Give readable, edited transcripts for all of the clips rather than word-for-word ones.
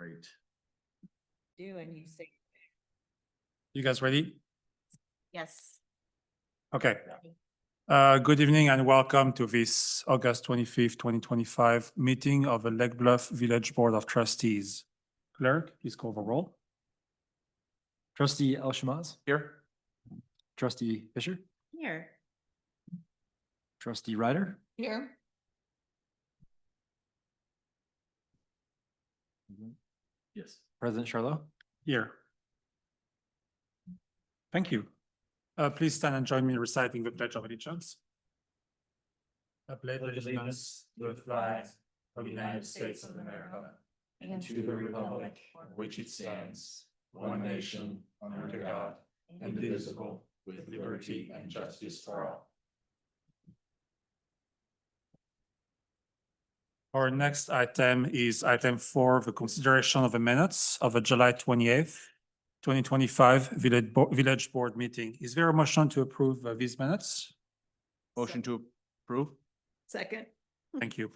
Great. Do and you say You guys ready? yes. Okay. Good evening and welcome to this August 25th, 2025 meeting of the Bluff Village Board of Trustees. Clerk, please call the roll. Trustee El Shamaz, Here. trustee Fisher, Here. trustee Ryder, Here. Yes. President Charlo. Here. Thank you. Please stand and join me in reciting the Pledge of Allegiance. I pledge allegiance to the flag of the United States of America and to the republic for which it stands, one nation, under God, indivisible, with liberty and justice for all. Our next item is item 4, the consideration of the minutes of the July 28th, 2025 Village Board meeting. Is there a motion to approve these minutes? Motion to approve? Second. Thank you.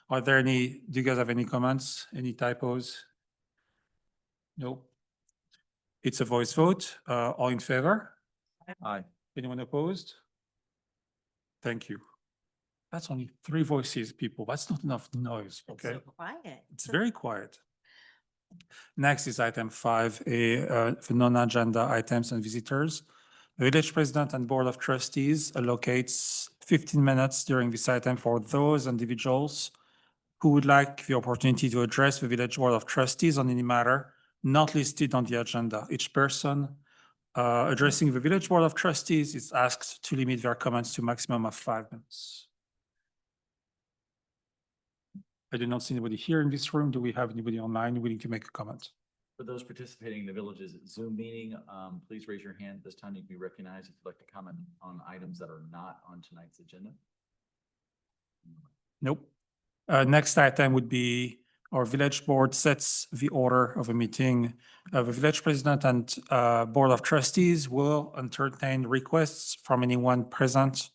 Are there any, do you guys have any comments, any typos? No. It's a voice vote. All in favor? Aye. Anyone opposed? Thank you. That's only 3 voices, people. That's not enough noise, It's okay? so quiet. It's very quiet. Next is item 5, for non-agenda items and visitors. The village president and board of trustees allocates 15 minutes during this item for those individuals who would like the opportunity to address the village board of trustees on any matter not listed on the agenda. Each person addressing the village board of trustees is asked to limit their comments to a maximum of 5 minutes. I do not see anybody here in this room. Do we have anybody online willing to make a comment? For those participating in the village's Zoom meeting, please raise your hand. This time you can be recognized if you'd like to comment on items that are not on tonight's agenda. Nope. Next item would be our village board sets the order of a meeting. The village president and board of trustees will entertain requests from anyone present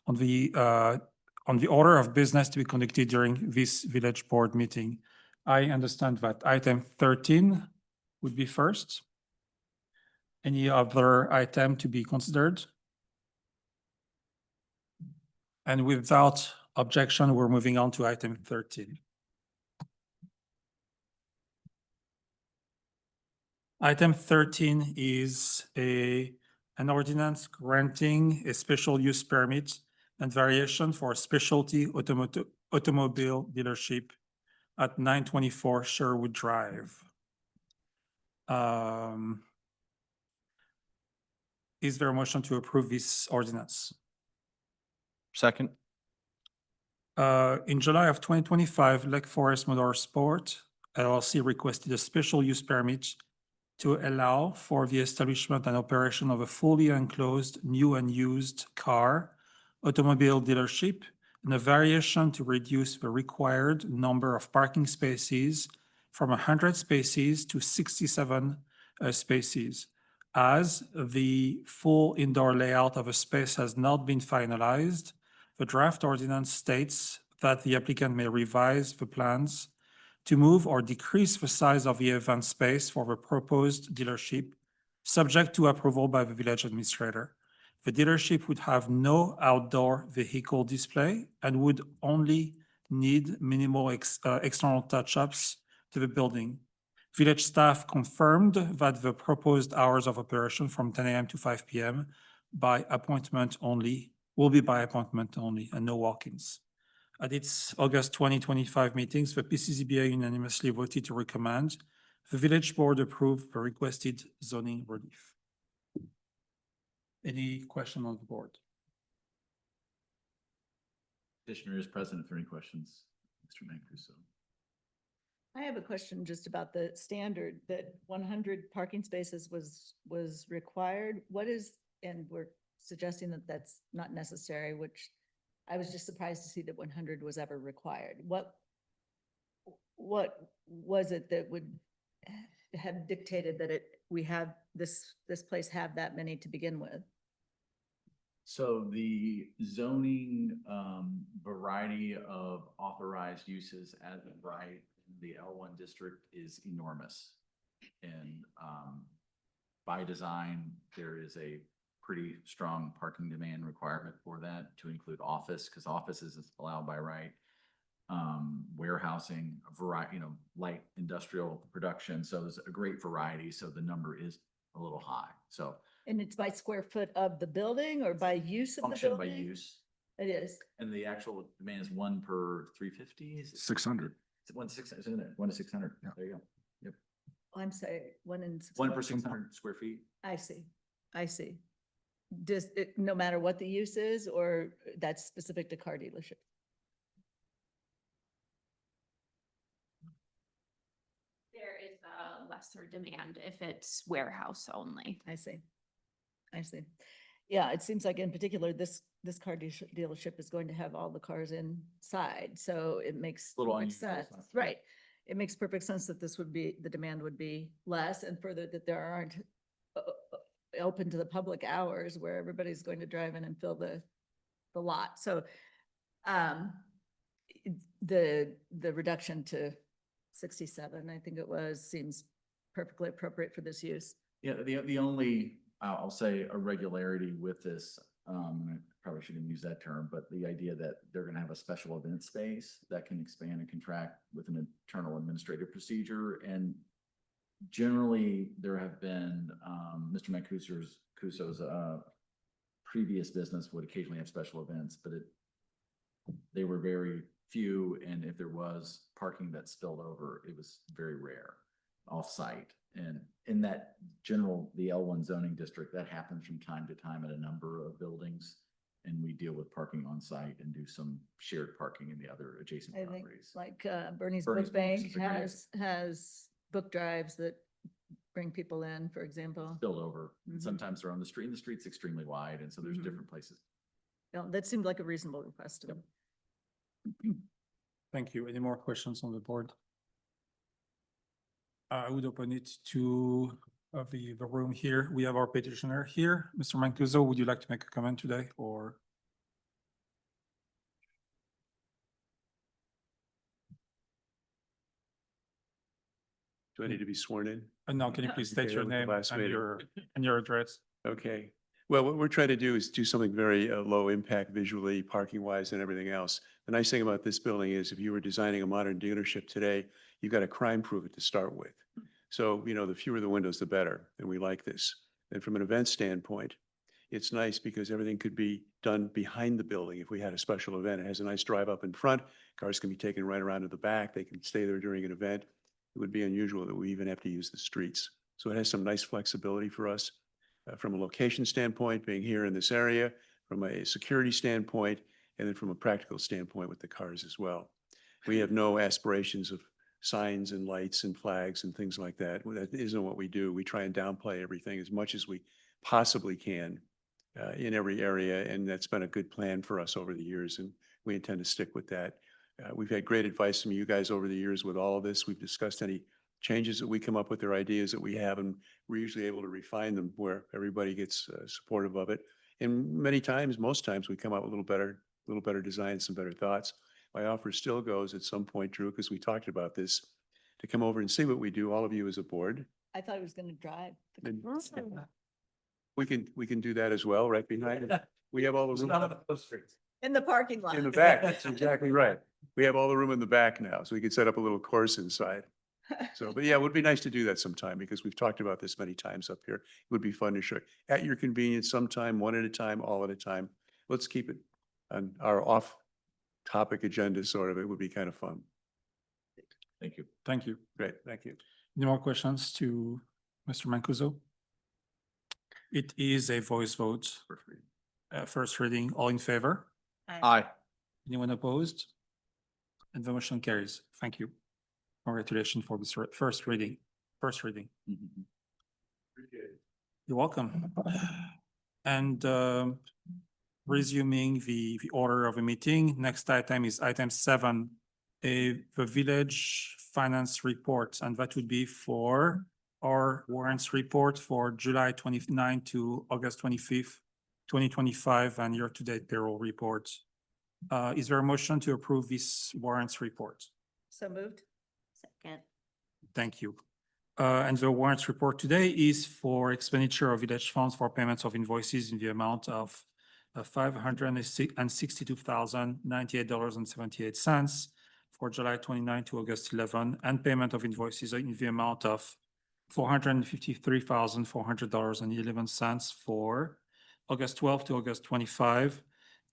on the order of business to be conducted during this village board meeting. I understand that item 13 would be first. Any other item to be considered? And without objection, we're moving on to item 13. Item 13 is an ordinance granting a special use permit and variation for a specialty automobile dealership at 924 Sherwood Drive. Is there a motion to approve this ordinance? Second. In July of 2025, Lake Forest Motorsport LLC requested a special use permit to allow for the establishment and operation of a fully enclosed new and used car automobile dealership and a variation to reduce the required number of parking spaces from 100 spaces to 67 spaces. As the full indoor layout of a space has not been finalized, the draft ordinance states that the applicant may revise the plans to move or decrease the size of the event space for the proposed dealership, subject to approval by the village administrator. The dealership would have no outdoor vehicle display and would only need minimal external touch-ups to the building. Village staff confirmed that the proposed hours of operation from 10 a.m. to 5 p.m. by appointment only will be by appointment only and no walk-ins. At its August 2025 meetings, the PCZBA unanimously voted to recommend the village board approve the requested zoning relief. Any question on the board? Petitioner is present if there are any questions. Mr. Mancuso. I have a question just about the standard that 100 parking spaces was required. What is, and we're suggesting that that's not necessary, which I was just surprised to see that 100 was ever required. What was it that would have dictated that we have this place have that many to begin with? So the zoning variety of authorized uses as of right the L1 district is enormous. And by design, there is a pretty strong parking demand requirement for that to include office, because offices is allowed by right. Warehousing, a variety, light industrial production. So there's a great variety. So the number is a little high. So And it's by square foot of the building or by use of the function by building? use. It is. And the actual demand is 1 per 350. Is it 600. 1 to 600? Isn't it? 1 to 600. Yeah. There you go. Oh, I'm sorry, 1 in. 1 per 600 square feet. I see. I see. Does it, no matter what the use is, or that's specific to car dealership? There is a lesser demand if it's warehouse only. I see. I see. Yeah, it seems like in particular, this car dealership is going to have all the cars inside, so it makes Little perfect unusual, sense. it's not- Right. It makes perfect sense that this would be, the demand would be less, and further that there aren't open to the public hours where everybody's going to drive in and fill the lot. So the reduction to 67, I think it was, seems perfectly appropriate for this use. Yeah, the only, I'll say irregularity with this, I probably shouldn't use that term, but the idea that they're gonna have a special event space that can expand and contract with an internal administrative procedure. And generally, there have been, Mr. Mancuso's previous business would occasionally have special events, but they were very few, and if there was parking that spilled over, it was very rare off-site. And in that general, the L1 zoning district, that happens from time to time at a number of buildings. And we deal with parking on site and do some shared parking in the other adjacent I think properties. like Bernie's Bernie's Book Books Bank is a great- has book drives that bring people in, for example. Spill over. And Mhm. sometimes they're on the street, and the street's extremely wide, and so there's Mhm. different places. No, that seemed like a reasonable request to me. Thank you. Any more questions on the board? I would open it to the room here. We have our petitioner here. Mr. Mancuso, would you like to make a comment today or? Do I need to be sworn in? No, can you please state Okay, your that was the name last and meeting. your address? Okay. Well, what we're trying to do is do something very low impact visually, parking wise and everything else. The nice thing about this building is if you were designing a modern dealership today, you've got to crime proof it to start with. So, the fewer the windows, the better. And we like this. And from an event standpoint, it's nice because everything could be done behind the building. If we had a special event, it has a nice drive up in front. Cars can be taken right around to the back. They can stay there during an event. It would be unusual that we even have to use the streets. So it has some nice flexibility for us from a location standpoint, being here in this area, from a security standpoint, and then from a practical standpoint with the cars as well. We have no aspirations of signs and lights and flags and things like that. That isn't what we do. We try and downplay everything as much as we possibly can in every area, and that's been a good plan for us over the years, and we intend to stick with that. We've had great advice from you guys over the years with all of this. We've discussed any changes that we come up with or ideas that we have, and we're usually able to refine them where everybody gets supportive of it. And many times, most times, we come out with a little better design, some better thoughts. My offer still goes at some point, Drew, because we talked about this, to come over and see what we do, all of you as a board. I thought he was going to drive. the And- car. We can do that as well, right behind it. We have all the room In the parking lot. in the back. That's exactly right. We have all the room in the back now, so we could set up a little course inside. So, but yeah, it would be nice to do that sometime because we've talked about this many times up here. It would be fun to show at your convenience sometime, one at a time, all at a time. Let's keep it on our off-topic agenda, sort of. It would be kind of fun. Thank you. Thank you. Great, thank you. Any more questions to Mr. Mancuso? It is a voice vote. First reading. First reading, all in favor? Aye. Anyone opposed? And the motion carries. Thank you. Congratulations for this first reading. Mhm. You're welcome. And resuming the order of the meeting, next item is item 7, the village finance report, and that would be for our warrants report for July 29 to August 25th, 2025, and year-to-date payroll report. Is there a motion to approve this warrants report? So moved. Second. Thank you. And the warrants report today is for expenditure of village funds for payments of invoices in the amount of $562,098.78 for July 29 to August 11, and payment of invoices in the amount of $453,400.11 for August 12 to August 25,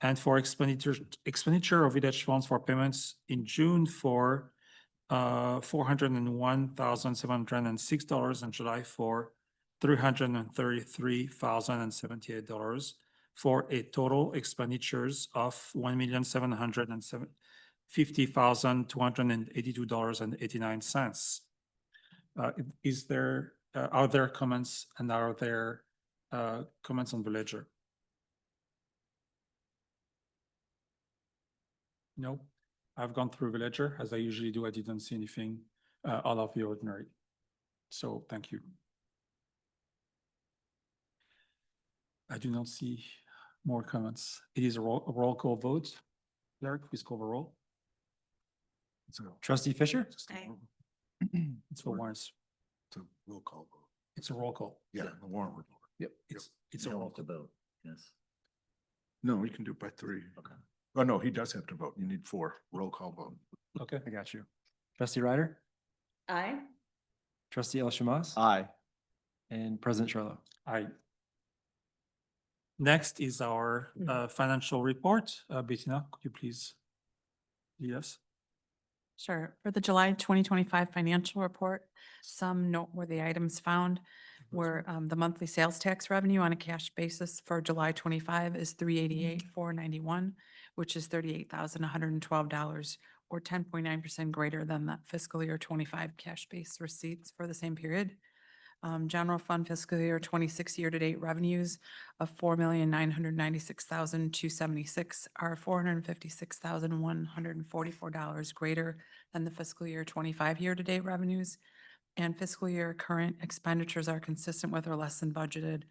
and for expenditure of village funds for payments in June for $401,706, and July for $333,078, for a total expenditures of $1,750,282.89. Is there, are there comments, and are there comments on the ledger? No, I've gone through the ledger as I usually do. I didn't see anything out of the ordinary. So thank you. I do not see more comments. It is a roll call vote. Derek, please call the roll. Trustee Fisher? Aye. It's for warrants. It's a roll call vote. It's a roll call. Yeah, the warrant report. Yep, it's a You roll have to call. vote, yes. No, you can do it by three. Okay. Oh, no, he does have to vote. You need four. Roll call vote. Okay. I got you. Trustee Ryder? Aye. Trustee El Shamas? Aye. And President Charlo? Aye. Next is our financial report. Bettina, could you please lead us? Sure. For the July 2025 financial report, some noteworthy items found were the monthly sales tax revenue on a cash basis for July 25 is $388,491, which is $38,112, or 10.9% greater than the fiscal year 25 cash-based receipts for the same period. General fund fiscal year 26 year-to-date revenues of $4,996,276 are $456,144 greater than the fiscal year 25 year-to-date revenues. And fiscal year current expenditures are consistent with or less than budgeted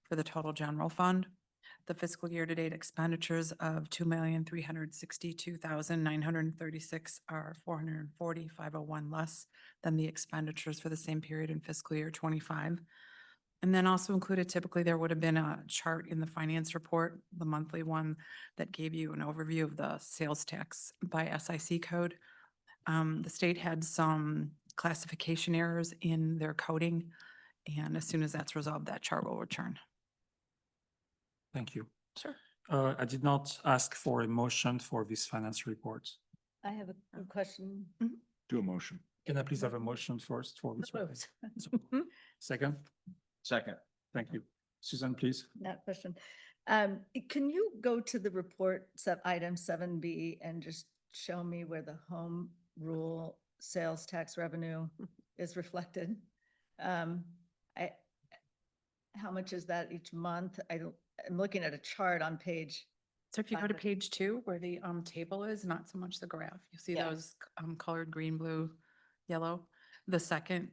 for the total general fund. The fiscal year-to-date expenditures of $2,362,936 are $440,501 less than the expenditures for the same period in fiscal year 25. And then also included, typically there would have been a chart in the finance report, the monthly one, that gave you an overview of the sales tax by SIC code. The state had some classification errors in their coding, and as soon as that's resolved, that chart will return. Thank you. Sure. I did not ask for a motion for this finance report. I have a question. Do a motion. Can I please have a motion first for this? report? Second? Second. Thank you. Susan, please. That question. Can you go to the report, item 7B, and just show me where the home rule sales tax revenue is reflected? How much is that each month? I'm looking at a chart on page. So if you go to 500. page 2, where the table is, not so much the graph, you'll see Yeah. those colored green, blue, yellow. The second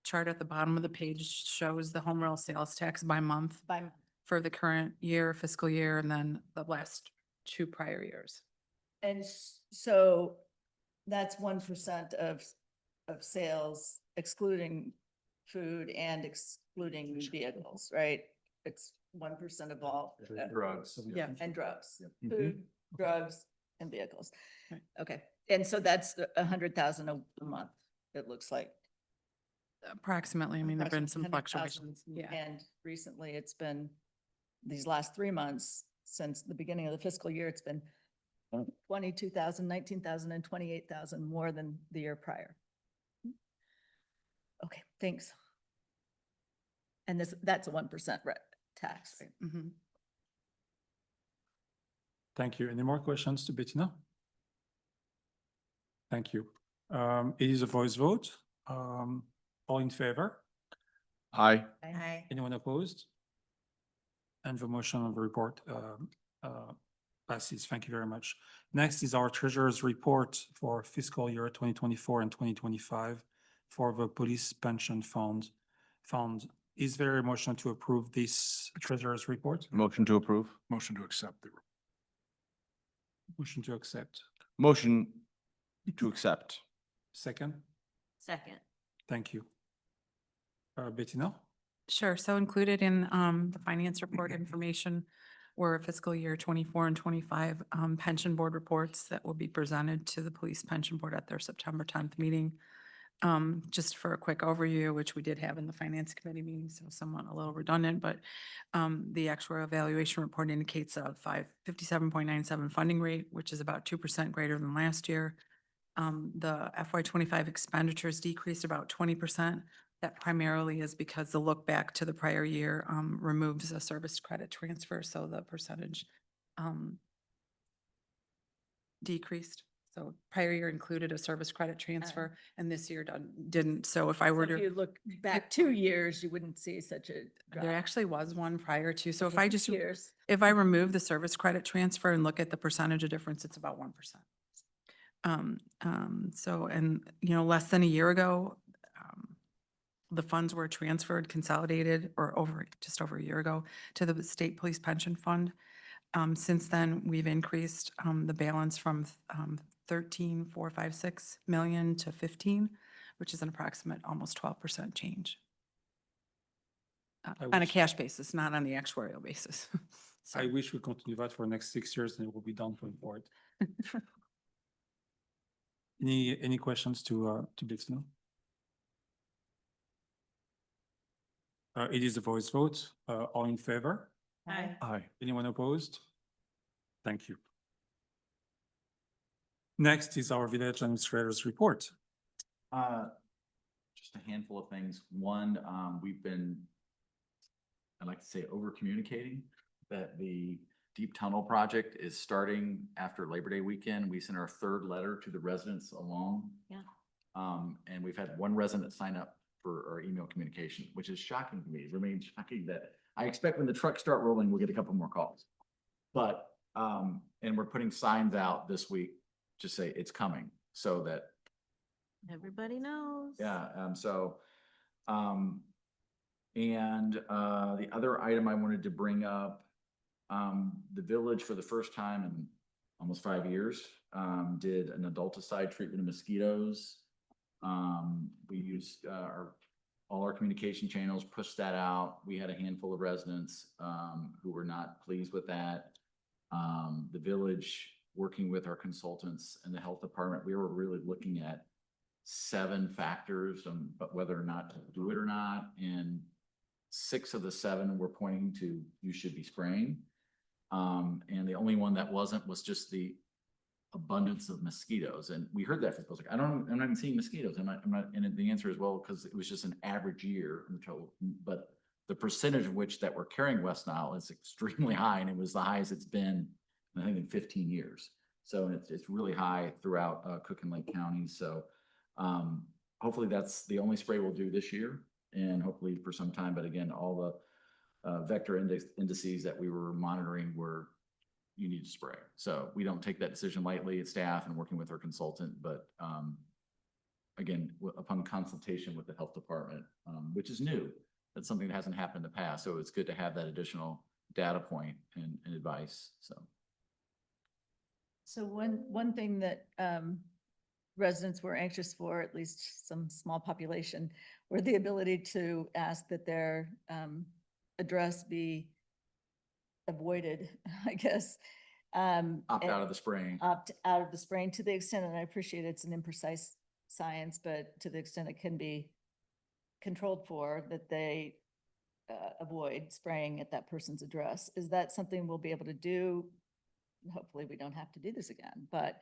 chart at the bottom of the page shows the home rule sales tax by month for the current year, fiscal year, and then the last 2 prior years. And so that's 1% of sales excluding food and excluding vehicles, right? It's 1% of all. Drugs. Yeah. And drugs, Mhm. food, drugs, and vehicles. Right. Okay, and so that's 100,000 a month, it looks like. Approximately, I mean, there've been some Approximately fluctuations. 100,000, Yeah. And recently it's been, these last 3 months, since the beginning of the fiscal year, it's been 22,000, 19,000, and 28,000 more than the year prior. Okay, thanks. And that's a 1% tax. Mhm. Thank you. Any more questions to Bettina? Thank you. It is a voice vote. All in favor? Aye. Anyone opposed? And the motion of the report passes. Thank you very much. Next is our treasurer's report for fiscal year 2024 and 2025 for the police pension fund. Is there a motion to approve this treasurer's report? Motion to approve. Motion to accept the. Motion to accept. Motion to accept. Second? Second. Thank you. Bettina? Sure. So included in the finance report information were fiscal year 24 and 25 pension board reports that will be presented to the police pension board at their September 10th meeting. Just for a quick overview, which we did have in the finance committee meeting, so somewhat a little redundant, but the actual evaluation report indicates a 57.97 funding rate, which is about 2% greater than last year. The FY 25 expenditures decreased about 20%. That primarily is because the look back to the prior year removes a service credit transfer, so the percentage decreased. So prior year included a service credit transfer and this year didn't. So if I So were if to, you look back 2 years, you wouldn't see such a drop. there actually was one prior to. So if Okay, I 2 just, years. if I remove the service credit transfer and look at the percentage of difference, it's about 1%. So, and, you know, less than a year ago, the funds were transferred, consolidated, or just over a year ago, to the state police pension fund. Since then, we've increased the balance from 13,456 million to 15, which is an approximate almost 12% change. I On a wish- cash basis, not on the actuarial basis. So- I wish we continue that for the next 6 years and it will be done going forward. Any questions to Bettina? It is a voice vote. All in favor? Aye. Aye. Anyone opposed? Thank you. Next is our village administrator's report. Just a handful of things. One, we've been, I'd like to say, over communicating that the deep tunnel project is starting after Labor Day weekend. We sent our 3rd letter to the residents along. Yeah. And we've had one resident sign up for our email communication, which is shocking to me. It remains shocking that I expect when the trucks start rolling, we'll get a couple more calls. But, and we're putting signs out this week to say it's coming so that Everybody knows. yeah, and the other item I wanted to bring up, the village for the first time in almost 5 years, did an adulticide treatment of mosquitoes. We used all our communication channels, pushed that out. We had a handful of residents who were not pleased with that. The village, working with our consultants and the health department, we were really looking at 7 factors, but whether or not to do it or not. And 6 of the 7 were pointing to you should be spraying. And the only one that wasn't was just the abundance of mosquitoes. And we heard that from people like, I'm not even seeing mosquitoes. I'm not, and the answer is, well, because it was just an average year. But the percentage of which that were carrying West Nile is extremely high. And it was the highest it's been, I think, in 15 years. So it's really high throughout Cook and Lake County. So hopefully that's the only spray we'll do this year and hopefully for some time. But again, all the vector indices that we were monitoring were you need to spray. So we don't take that decision lightly at staff and working with our consultant, but again, upon consultation with the health department, which is new, that's something that hasn't happened in the past. So it's good to have that additional data point and advice. So one thing that residents were anxious for, at least some small population, were the ability to ask that their address be avoided, I guess. Opt out of the spraying. Opt out of the spraying to the extent, and I appreciate it's an imprecise science, but to the extent it can be controlled for, that they avoid spraying at that person's address. Is that something we'll be able to do? Hopefully we don't have to do this again, but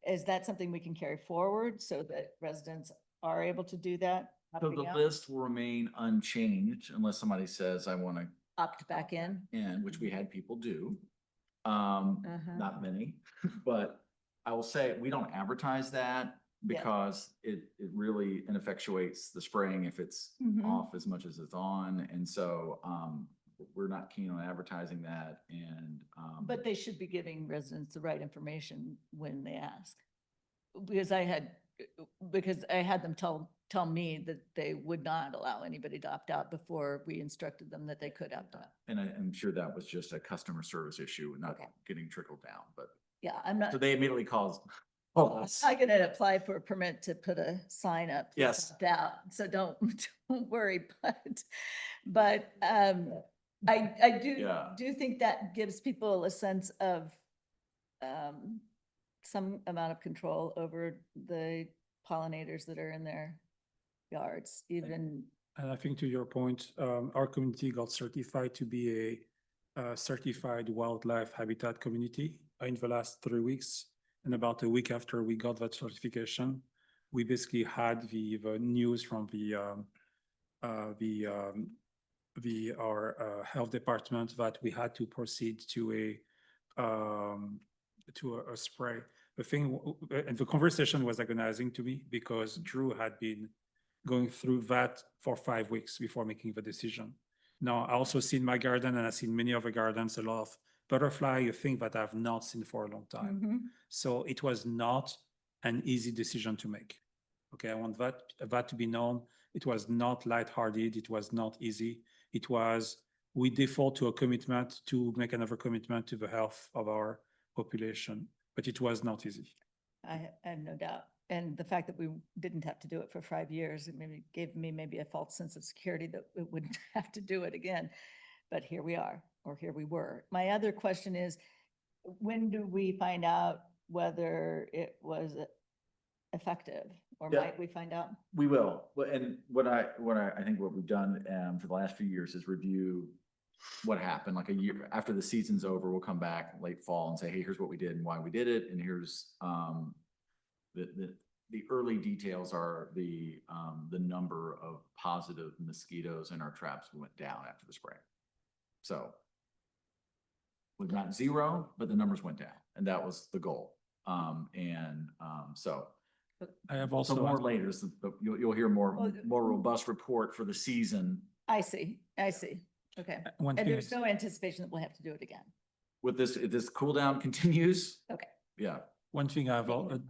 is that something we can carry forward so that residents are able to do that? So the opting out? list will remain unchanged unless somebody says, I want to Opt back in? in, which we had people do. Uh-huh. Not many, but I will say, we don't advertise that Yeah. because it really ineffectuates the spraying if it's Mhm. off as much as it's on. And so, we're not keen on advertising that and, But they should be giving residents the right information when they ask. Because I had them tell me that they would not allow anybody to opt out before we instructed them that they could opt out. and I'm sure that was just a customer service issue, not Okay. getting trickled down, but Yeah, I'm not. so they immediately called Pause. I'm gonna apply for a permit to put a sign up. Yes. Doubt, so don't, don't worry, but, I Yeah. do think that gives people a sense of, some amount of control over the pollinators that are in their yards, even, And I think to your point, our community got certified to be a certified wildlife habitat community in the last 3 weeks. And about a week after we got that certification, we basically had the news from our health department that we had to proceed to a spray. The thing, and the conversation was agonizing to me because Drew had been going through that for 5 weeks before making the decision. Now, I also see in my garden, and I've seen many other gardens, a lot of butterfly, a thing that I've not seen for a long time. Mhm. So it was not an easy decision to make. Okay, I want that to be known. It was not lighthearted. It was not easy. It was, we default to a commitment to make another commitment to the health of our population, but it was not easy. I have no doubt. And the fact that we didn't have to do it for 5 years, it maybe gave me maybe a false sense of security that we wouldn't have to do it again. But here we are, or here we were. My other question is, when do we find out whether it was effective? Or Yeah. might we find out? We will. Well, and I think what we've done, for the last few years is review what happened, like a year after the season's over, we'll come back late fall and say, hey, here's what we did and why we did it. And here's, the early details are the number of positive mosquitoes in our traps went down after the spray. So was not zero, but the numbers went down, and that was the goal. So I have so also. more later, but you'll hear more Well, robust report for the season I see, okay. One And thing there's is, no anticipation that we'll have to do it again. with this, if this cool down continues. Okay. Yeah, one thing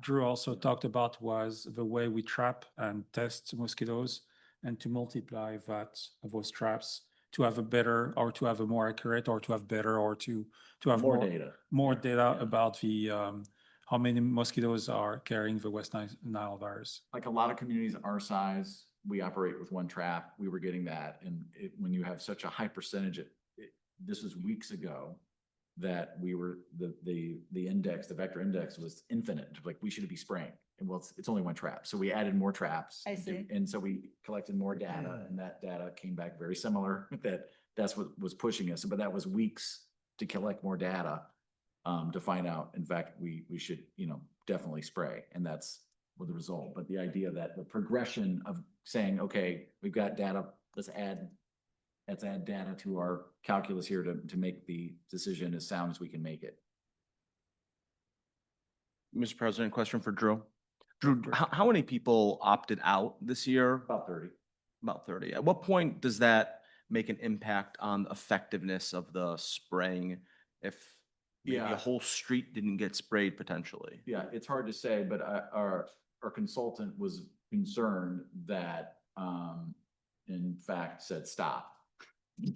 Drew also talked about was the way we trap and test mosquitoes and to multiply those traps to have a better, or to have a more accurate, or to have better, or to have more data. more data about the, how many mosquitoes are carrying the West Nile virus. Like a lot of communities our size, we operate with one trap. We were getting that. And when you have such a high percentage, this was weeks ago that we were, the index, the vector index was infinite. Like we should be spraying. And well, it's only one trap. So we added more traps. I see. And so we collected more data, and that data came back very similar. That's what was pushing us. But that was weeks to collect more data, to find out, in fact, we should, definitely spray. And that's the result. But the idea that the progression of saying, okay, we've got data, let's add data to our calculus here to make the decision as sound as we can make it. Mr. President, question for Drew. Drew, how many people opted out this year? About 30. About 30. At what point does that make an impact on the effectiveness of the spraying if maybe Yeah. a whole street didn't get sprayed potentially? Yeah, it's hard to say, but our consultant was concerned that, in fact, said stop.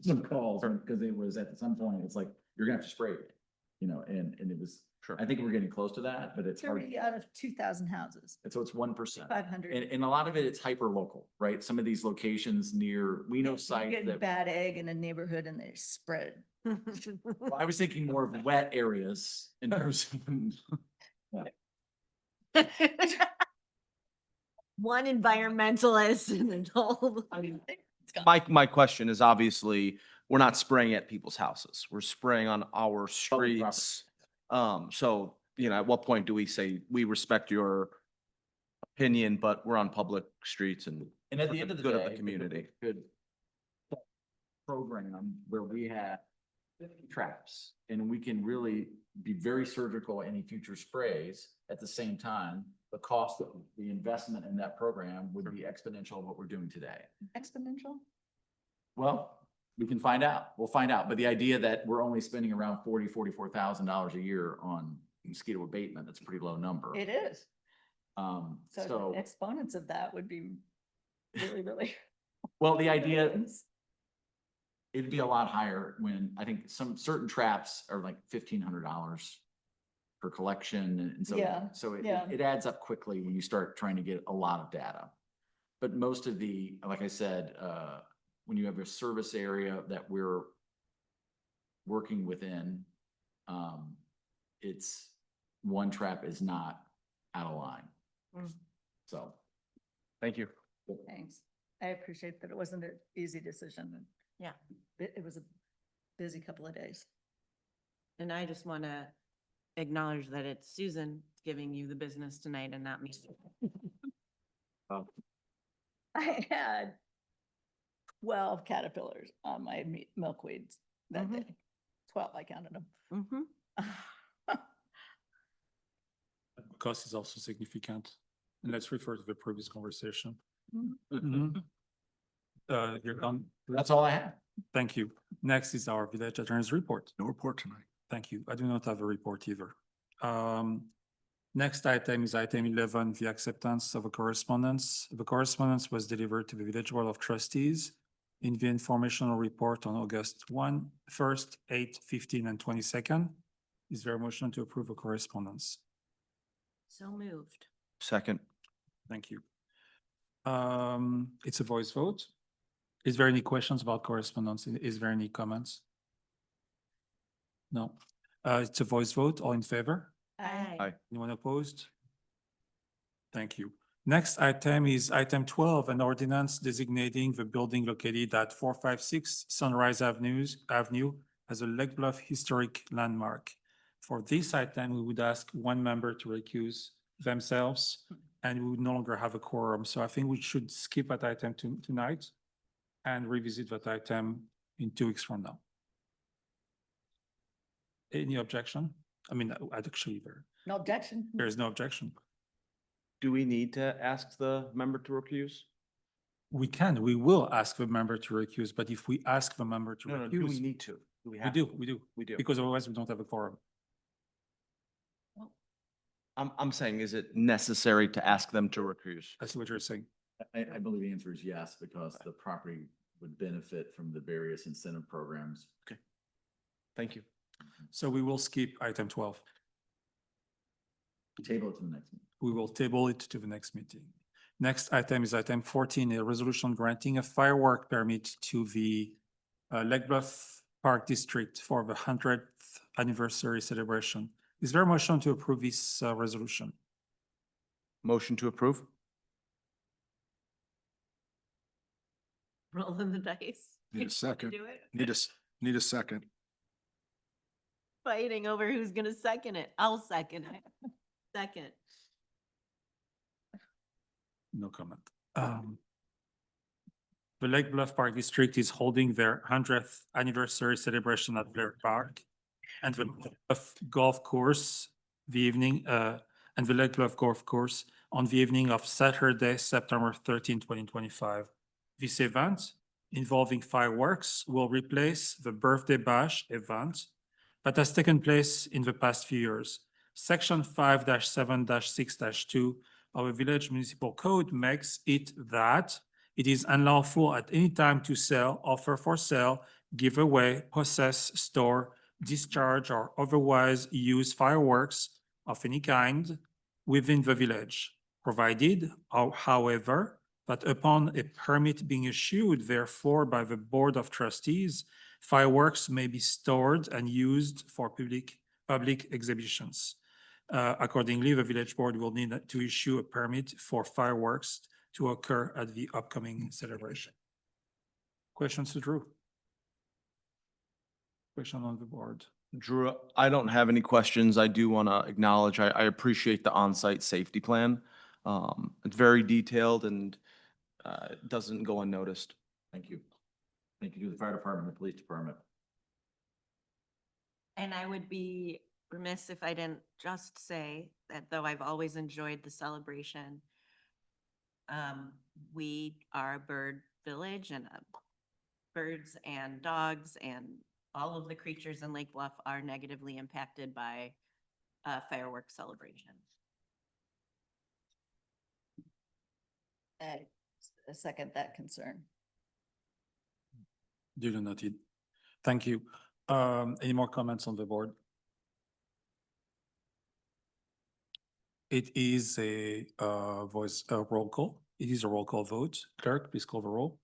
Some calls, because it was at some point, it's like, you're gonna have to spray it, and it was, Sure. I think we're getting close to that, but it's hard. 30 out of 2,000 houses, And so it's 1%. 500. And a lot of it's hyper local, right? Some of these locations we know You sites get that, bad egg in a neighborhood and they spread. well, I was thinking more of wet areas in terms of. One environmentalist and an whole. My question is obviously, we're not spraying at people's houses. We're spraying on our Public property. streets. So, at what point do we say, we respect your opinion, but we're on public streets and And at for the end of the good day. of the community? Good program where we have 50 traps, and we can really be very surgical any future sprays. At the same time, the cost of the investment in that program would be exponential of what we're doing today. Exponential? Well, we can find out. We'll find out. But the idea that we're only spending around $44,000 a year on mosquito abatement, that's a pretty low number. It is. So, So the exponents of that would be really, really. well, the idea, it'd be a lot higher when I think some certain traps are like $1,500. per collection. And so, Yeah, so yeah. it adds up quickly when you start trying to get a lot of data. But most of the, like I said, when you have a service area that we're working within, it's, one trap is not out of line. Mm. So. Thank you. Thanks. I appreciate that it wasn't an easy decision. And Yeah. it was a busy couple of days. And I just want to acknowledge that it's Susan giving you the business tonight and not me. I had 12 caterpillars on my milkweeds that Mhm. day. 12, I counted them. Mhm. Cost is also significant. And let's refer to the previous conversation. Mhm. You're done. That's all I have. Thank you. Next is our village attorney's report. No report tonight. Thank you. I do not have a report either. Next item is item 11, the acceptance of a correspondence. The correspondence was delivered to the Village Board of Trustees in the informational report on August 1st, 8th, 15th, and 22nd. Is there a motion to approve a correspondence? So moved. Second. Thank you. It's a voice vote. Is there any questions about correspondence? Is there any comments? No. It's a voice vote. All in favor? Aye. Anyone opposed? Thank you. Next item is item 12, an ordinance designating the building located at 456 Sunrise Avenue as a Lake Bluff historic landmark. For this item, we would ask one member to recuse themselves, and we would no longer have a quorum. So I think we should skip that item tonight and revisit that item in 2 weeks from now. Any objection? I mean, I'd actually, No objection. there is no objection. Do we need to ask the member to recuse? We will ask the member to recuse, but if we ask the member to No, do we recuse, need to? Do we we have? do, to? we do, We do. because otherwise we don't have a quorum. I'm saying, is it necessary to ask them to recuse? I see what you're saying. I believe the answer is yes, because the property would benefit from the various incentive programs. Thank you. So we will skip item 12. Table it to the next meeting. We will table it to the next meeting. Next item is item 14, a resolution granting a firework permit to the Lake Bluff Park District for the 100th anniversary celebration. Is there a motion to approve this resolution? Motion to approve? Rolling the dice. Need a second. Do it. Need a second. Fighting over who's gonna second it. I'll second it. Second. No comment. The Lake Bluff Park District is holding their 100th anniversary celebration at Blair Park and the Bluff Golf Course and the Lake Bluff Golf Course on the evening of Saturday, September 13, 2025. This event, involving fireworks, will replace the Birthday Bash event that has taken place in the past few years. Section 5-7-6-2 of the Village Municipal Code makes it that it is unlawful at any time to sell, offer for sale, give away, possess, store, discharge, or otherwise use fireworks of any kind within the village, provided, however, that upon a permit being issued therefore by the Board of Trustees, fireworks may be stored and used for public exhibitions. Accordingly, the village board will need to issue a permit for fireworks to occur at the upcoming celebration. Questions to Drew? Question on the board. Drew, I don't have any questions. I do want to acknowledge, I appreciate the on-site safety plan. It's very detailed and it doesn't go unnoticed. Thank you. Thank you to the fire department, the police department. And I would be remiss if I didn't just say that though I've always enjoyed the celebration, we are a bird village and birds and dogs and all of the creatures in Lake Bluff are negatively impacted by fireworks celebration. I second that concern. Duly noted. Thank you. Any more comments on the board? It is a roll call. It is a roll call vote. Clerk, please call the roll.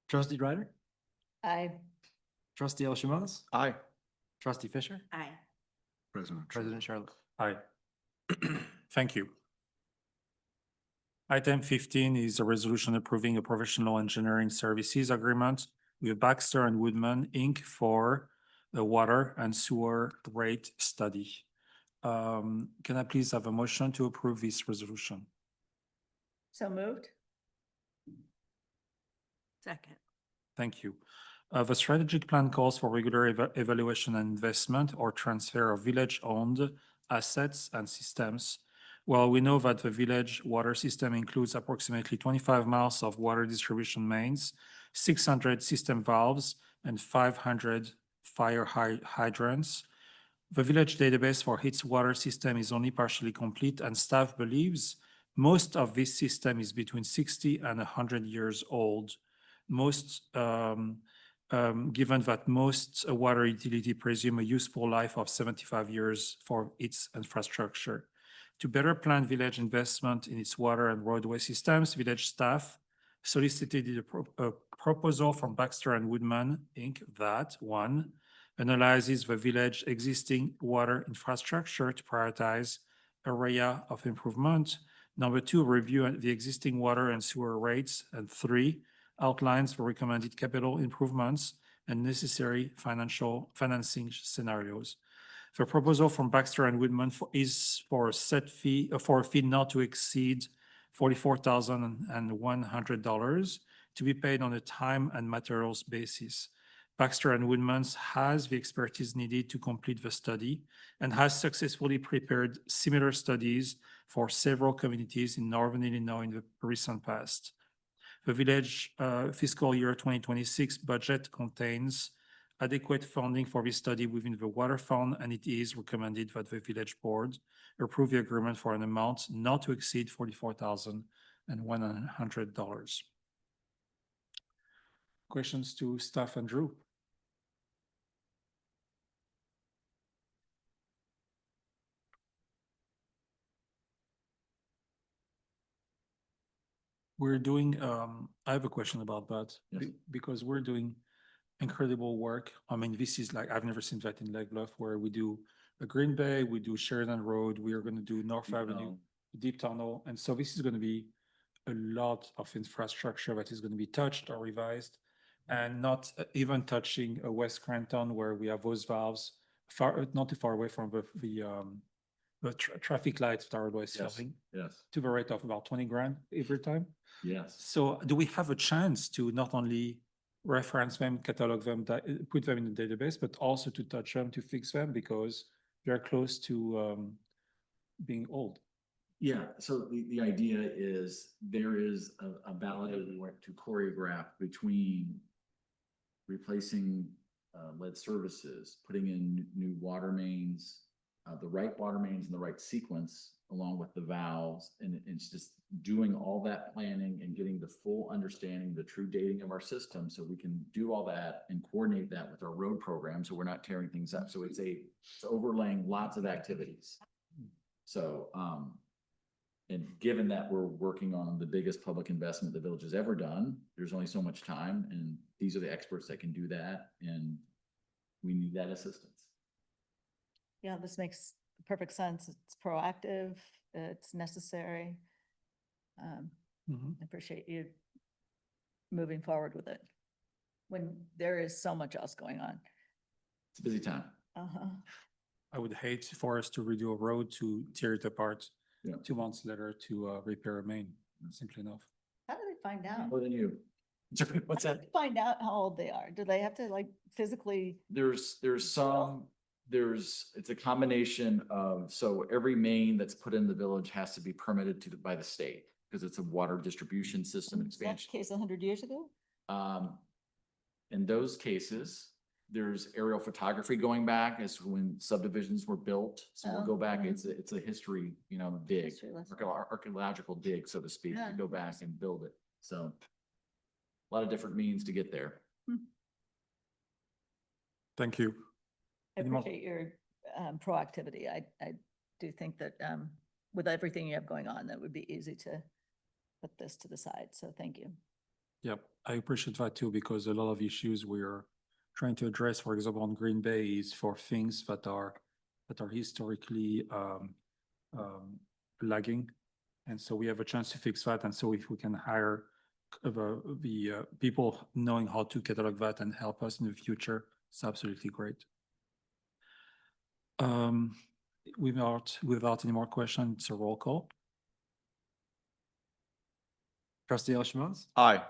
Trustee Ryder, I, trustee El Shamas, Aye. trustee Fisher, Aye. President. President Charlotte. Aye. Thank you. Item 15 is a resolution approving a professional engineering services agreement with Baxter and Woodman, Inc. for the water and sewer rate study. Can I please have a motion to approve this resolution? so moved. Second. Thank you. The strategic plan calls for regular evaluation and investment or transfer of village-owned assets and systems. Well, we know that the village water system includes approximately 25 miles of water distribution mains, 600 system valves, and 500 fire hydrants. The village database for its water system is only partially complete, and staff believes most of this system is between 60 and 100 years old. Given that most water utility presume a useful life of 75 years for its infrastructure. To better plan village investment in its water and roadway systems, village staff solicited a proposal from Baxter and Woodman, Inc. that, one, analyzes the village existing water infrastructure to prioritize area of improvement. Number two, review the existing water and sewer rates. And three, outlines the recommended capital improvements and necessary financing scenarios. The proposal from Baxter and Woodman is for a set fee, for a fee not to exceed $44,100 to be paid on a time and materials basis. Baxter and Woodman has the expertise needed to complete the study and has successfully prepared similar studies for several communities in Northern Illinois in the recent past. The village fiscal year 2026 budget contains adequate funding for this study within the water fund, and it is recommended that the village board approve the agreement for an amount not to exceed $44,100. Questions to staff and Drew? We're doing, I have a question about that. Yes. Because we're doing incredible work. I mean, this is like, I've never seen that in Lake Bluff, where we do a Green Bay, we do Sheridan Road, we are going to do North Avenue, Deep Tunnel. And so this is going to be a lot of infrastructure that is going to be touched or revised, and not even touching West Scranton, where we have those valves not too far away from the traffic lights that are always Yes, filling yes, to the rate of about 20 grand every time. yes. So do we have a chance to not only reference them, catalog them, put them in the database, but also to touch them, to fix them, because they're close to being old? Yeah, so the idea is there is a validated way to choreograph between replacing lead services, putting in new water mains, the right water mains in the right sequence, along with the valves, and it's just doing all that planning and getting the full understanding, the true dating of our system, so we can do all that and coordinate that with our road program, so we're not tearing things up. So it's overlaying lots of activities. So, and given that we're working on the biggest public investment the village has ever done, there's only so much time, and these are the experts that can do that, and we need that assistance. Yeah, this makes perfect sense. It's proactive, it's necessary. I appreciate you moving forward with it when there is so much else going on. It's a busy time. I would hate for us to redo a road to tear it apart Yeah. 2 months later to repair a main, simply enough. How do they find out? More than you. What's How do that? they find out how old they are? Do they have to like physically? It's a combination of, so every main that's put in the village has to be permitted by the state, because it's a water distribution system Was that the expansion. case 100 years ago? In those cases, there's aerial photography going back as to when subdivisions were built. So we'll go back, it's a history, dig, History lesson. archaeological dig, so to speak, Yeah. to go back and build it. So a lot of different means to get there. Thank you. I Any more- appreciate your proactivity. I do think that with everything you have going on, that would be easy to put this to the side. So thank you. Yep, I appreciate that too, because a lot of issues we're trying to address, for example, on Green Bay is for things that are historically lagging. And so we have a chance to fix that. And so if we can hire the people knowing how to catalog that and help us in the future, it's absolutely great. Without any more questions, it's a roll call. Trustee El Shamouz, Aye.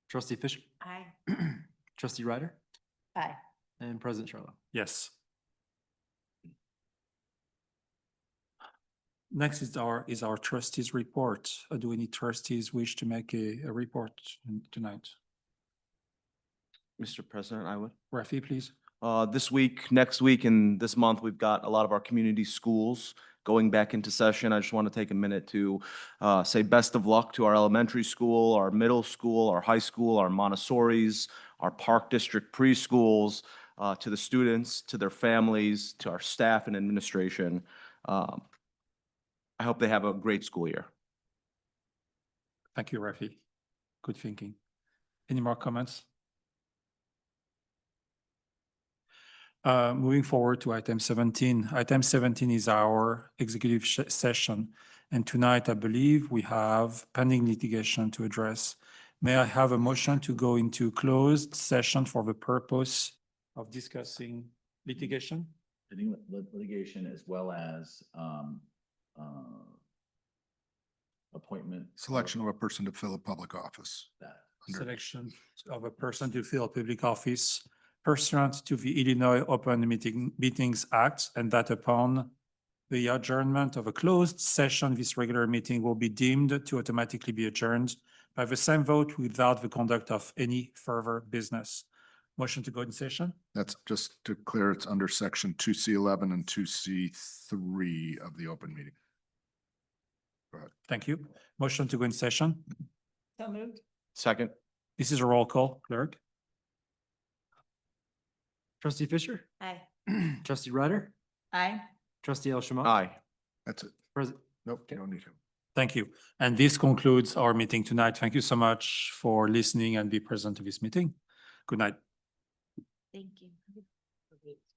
trustee Fisher, Aye. trustee Ryder, Aye. and President Charlo. Yes. Next is our trustees report. Do any trustees wish to make a report tonight? Mr. President, I would. Rafi, please. This week, next week, and this month, we've got a lot of our community schools going back into session. I just want to take a minute to say best of luck to our elementary school, our middle school, our high school, our Montessori's, our Park District preschools, to the students, to their families, to our staff and administration. I hope they have a great school year. Thank you, Rafi. Good thinking. Any more comments? Moving forward to item 17. Item 17 is our executive session. And tonight, I believe we have pending litigation to address. May I have a motion to go into closed session for the purpose of discussing litigation? Litigation as well as appointment. Selection of a person to fill a public office. That. Selection of a person to fill a public office pursuant to the Illinois Open Meetings Act, and that upon the adjournment of a closed session, this regular meeting will be deemed to automatically be adjourned by the same vote without the conduct of any further business. Motion to go in session? That's just to clear, it's under section 2C11 and 2C3 of the open meeting. Go ahead. Thank you. Motion to go in session? So moved. Second. This is a roll call, clerk. Trustee Fisher, Aye. trustee Ryder, Aye. trustee El Shamouz. Aye. That's it. President. Nope, you don't need him. Thank you. And this concludes our meeting tonight. Thank you so much for listening and be present to this meeting. Good night. Thank you.